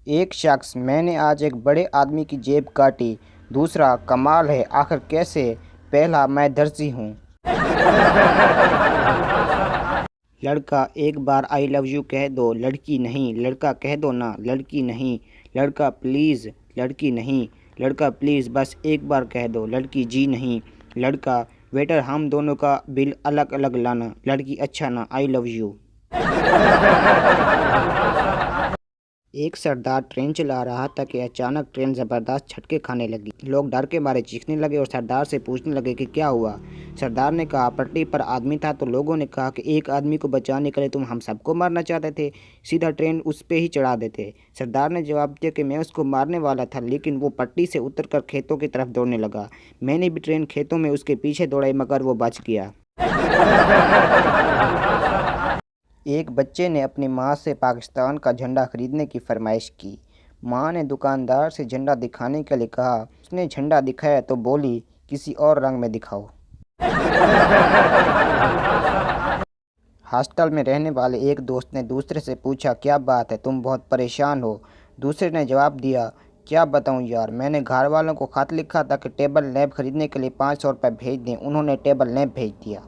एक शख्स, मैंने आज एक बड़े आदमी की जेब काटी। दूसरा, कमाल है, आखिर कैसे? पहला, मैं दर्जी हूँ। लड़का, एक बार आई लव यू कह दो। लड़की, नहीं। लड़का, कह दो ना। लड़की, नहीं। लड़का, प्लीज़। लड़की, नहीं। लड़का, प्लीज़ बस एक बार कह दो। लड़की, जी नहीं। लड़का, वेटर, हम दोनों का बिल अलग अलग लाना। लड़की, अच्छा ना, आई लव यू। एक सरदार ट्रेन चला रहा था कि अचानक ट्रेन ज़बरदस्त झटके खाने लगी। लोग डर के मारे चीखने लगे और सरदार से पूछने लगे कि क्या हुआ। सरदार ने कहा, पटरी पर आदमी था। तो लोगों ने कहा कि एक आदमी को बचाने के लिए तुम हम सबको मारना चाहते थे, सीधा ट्रेन उस पे ही चढ़ा देते। सरदार ने जवाब दिया कि मैं उसको मारने वाला था, लेकिन वो पटरी से उतरकर खेतों की तरफ दौड़ने लगा। मैंने भी ट्रेन खेतों में उसके पीछे दौड़ाई, मगर वो बच गया। एक बच्चे ने अपनी माँ से पाकिस्तान का झंडा खरीदने की फरमाइश की। माँ ने दुकानदार से झंडा दिखाने के लिए कहा। उसने झंडा दिखाया तो बोली, किसी और रंग में दिखाओ। हॉस्टल में रहने वाले एक दोस्त ने दूसरे से पूछा, क्या बात है, तुम बहुत परेशान हो? दूसरे ने जवाब दिया, क्या बताऊं यार, मैंने घर वालों को खत लिखा था कि टेबल लैंप खरीदने के लिए 500 रुपये भेज दें। उन्होंने टेबल लैंप भेज दिया।